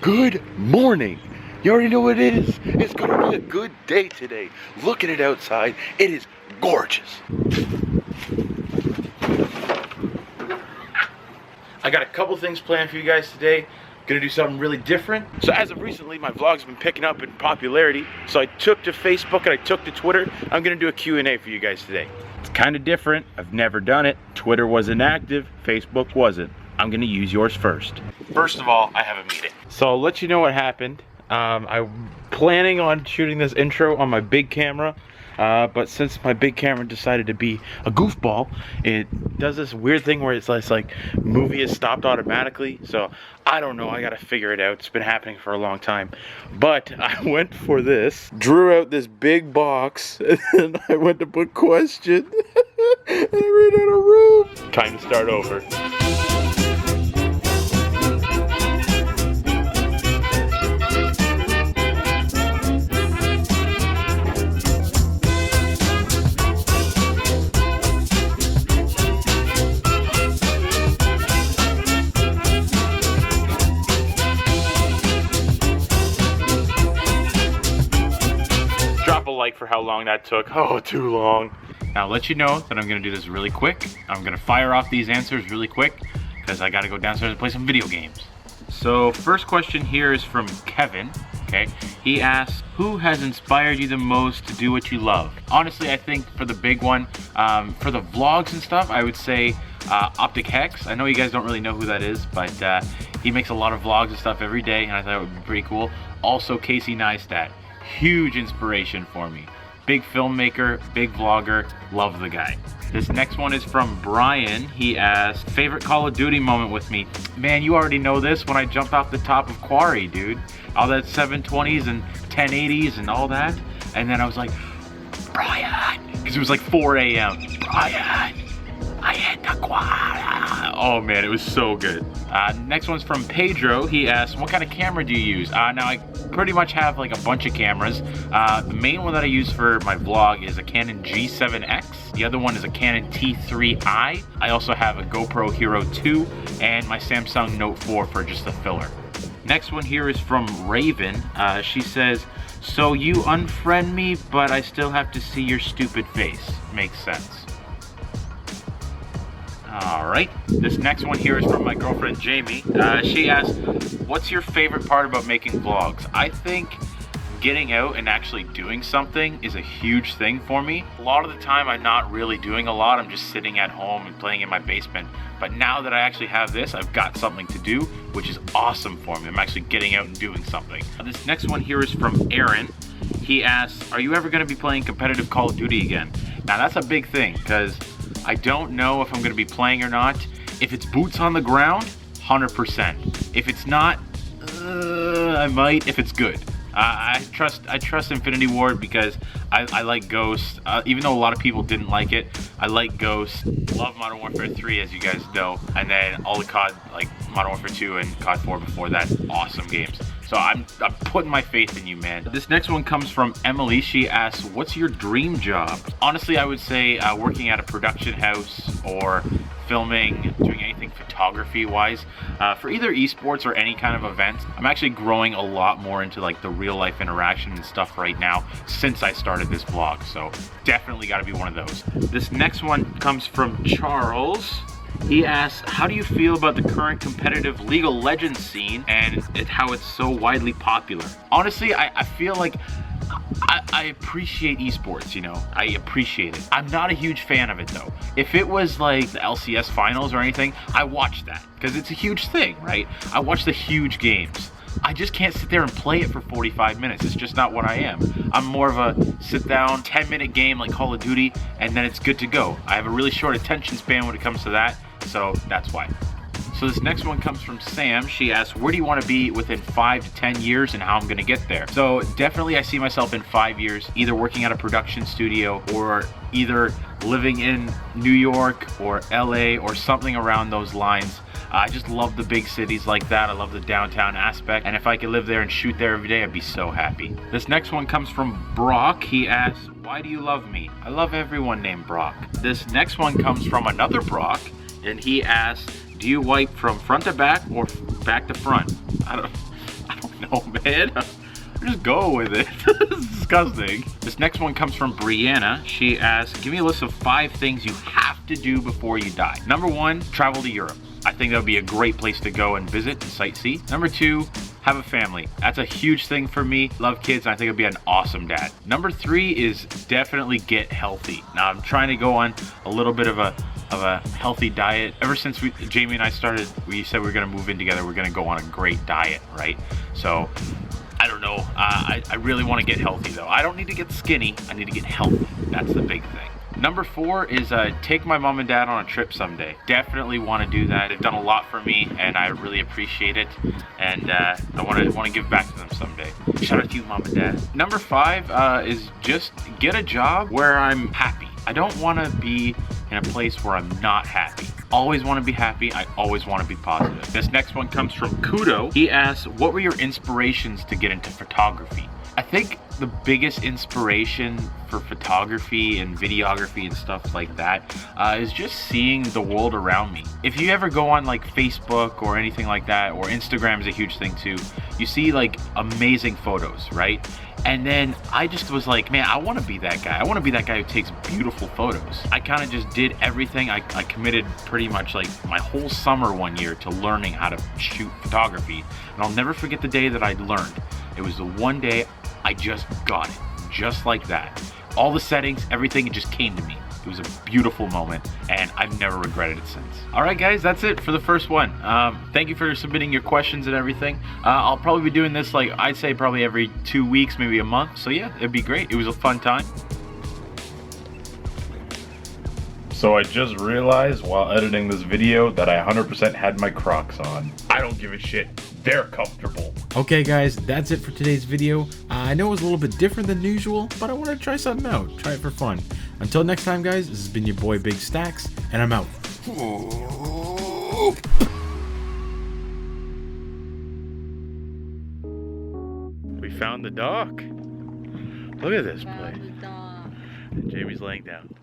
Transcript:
Good morning. You already know what it is. It's gonna be a good day today. Look at it outside. It is gorgeous. I got a couple things planned for you guys today. Gonna do something really different. So as of recently, my vlogs have been picking up in popularity. So I took to Facebook and I took to Twitter. I'm gonna do a Q&A for you guys today. It's kind of different. I've never done it. Twitter wasn't active. Facebook wasn't. I'm gonna use yours first. First of all, I have a meeting. So I'll let you know what happened. I'm planning on shooting this intro on my big camera, but since my big camera decided to be a goofball, it does this weird thing where it's like movie is stopped automatically. So I don't know, I gotta figure it out. It's been happening for a long time. But I went for this, drew out this big box, and then I went to put question, and I ran out of room. Time to start over. Like for how long that took. Oh, too long. Now, I'll let you know that I'm gonna do this really quick. I'm gonna fire off these answers really quick because I gotta go downstairs and play some video games. So first question here is from Kevin. Okay, he asks, who has inspired you the most to do what you love? Honestly, I think for the big one, for the vlogs and stuff, I would say Optic Hex. I know you guys don't really know who that is, but he makes a lot of vlogs and stuff every day, and I thought it would be pretty cool. Also, Casey Neistat. Huge inspiration for me. Big filmmaker, big vlogger, love the guy. This next one is from Brian. He asked, favorite Call of Duty moment with me? Man, you already know this, when I jumped off the top of Quarry, dude. All that 720s and 1080s and all that. And then I was like, Brian, because it was like 4 a.m. Brian, I hit the quad. Oh man, it was so good. Next one's from Pedro. He asked, what kind of camera do you use? Now I pretty much have like a bunch of cameras. The main one that I use for my vlog is a Canon G7X. The other one is a Canon T3i. I also have a GoPro Hero 2 and my Samsung Note 4 for just a filler. Next one here is from Raven. She says, so you unfriend me, but I still have to see your stupid face. Makes sense. Alright, this next one here is from my girlfriend Jamie. She asked, what's your favorite part about making vlogs? I think getting out and actually doing something is a huge thing for me. A lot of the time I'm not really doing a lot, I'm just sitting at home and playing in my basement. But now that I actually have this, I've got something to do, which is awesome for me. I'm actually getting out and doing something. This next one here is from Aaron. He asks, are you ever going to be playing competitive Call of Duty again? Now that's a big thing, because I don't know if I'm going to be playing or not. If it's boots on the ground, 100%. If it's not, I might, if it's good. I trust Infinity Ward because I like Ghost. Even though a lot of people didn't like it, I like Ghost. Love Modern Warfare 3, as you guys know. And then all the COD, like Modern Warfare 2 and COD 4 before that, awesome games. So I'm putting my faith in you, man. This next one comes from Emily. She asks, what's your dream job? Honestly, I would say working at a production house or filming, doing anything photography wise, for either esports or any kind of event. I'm actually growing a lot more into like the real life interaction and stuff right now since I started this vlog. So definitely got to be one of those. This next one comes from Charles. He asks, how do you feel about the current competitive League of Legends scene and how it's so widely popular? Honestly, I feel like I appreciate esports, you know, I appreciate it. I'm not a huge fan of it though. If it was like the LCS finals or anything, I watch that because it's a huge thing, right? I watch the huge games. I just can't sit there and play it for 45 minutes. It's just not what I am. I'm more of a sit down 10-minute game like Call of Duty and then it's good to go. I have a really short attention span when it comes to that, so that's why. So this next one comes from Sam. She asks, where do you want to be within 5 to 10 years and how I'm going to get there? So definitely I see myself in 5 years, either working at a production studio or either living in New York or LA or something around those lines. I just love the big cities like that. I love the downtown aspect. And if I could live there and shoot there every day, I'd be so happy. This next one comes from Brock. He asks, why do you love me? I love everyone named Brock. This next one comes from another Brock. And he asks, do you wipe from front to back or back to front? I don't know, man. Just go with it. It's disgusting. This next one comes from Brianna. She asks, give me a list of 5 things you have to do before you die. Number 1, travel to Europe. I think that would be a great place to go and visit and sightsee. Number 2, have a family. That's a huge thing for me. Love kids, and I think I'd be an awesome dad. Number 3 is definitely get healthy. Now I'm trying to go on a little bit of a healthy diet. Ever since Jamie and I started, we said we were gonna move in together, we're gonna go on a great diet, right? So I don't know. I really want to get healthy though. I don't need to get skinny. I need to get healthy. That's the big thing. Number 4 is take my mom and dad on a trip someday. Definitely want to do that. They've done a lot for me, and I really appreciate it. And I want to give back to them someday. Shout out to you, mom and dad. Number 5 is just get a job where I'm happy. I don't want to be in a place where I'm not happy. Always want to be happy. I always want to be positive. This next one comes from Kudo. He asks, what were your inspirations to get into photography? I think the biggest inspiration for photography and videography and stuff like that is just seeing the world around me. If you ever go on like Facebook or anything like that, or Instagram is a huge thing too, you see like amazing photos, right? And then I just was like, man, I want to be that guy. I want to be that guy who takes beautiful photos. I kind of just did everything. I committed pretty much like my whole summer one year to learning how to shoot photography. And I'll never forget the day that I learned. It was the one day I just got it, just like that. All the settings, everything, it just came to me. It was a beautiful moment, and I've never regretted it since. All right, guys, that's it for the first one. Thank you for submitting your questions and everything. I'll probably be doing this, like, I'd say probably every 2 weeks, maybe a month. So yeah, it'd be great. It was a fun time. So I just realized while editing this video that I 100% had my Crocs on. I don't give a shit. They're comfortable. Okay guys, that's it for today's video. I know it was a little bit different than usual, but I want to try something out. Try it for fun. Until next time guys, this has been your boy Backstax, and I'm out. We found the dock. Look at this place. Jamie's laying down.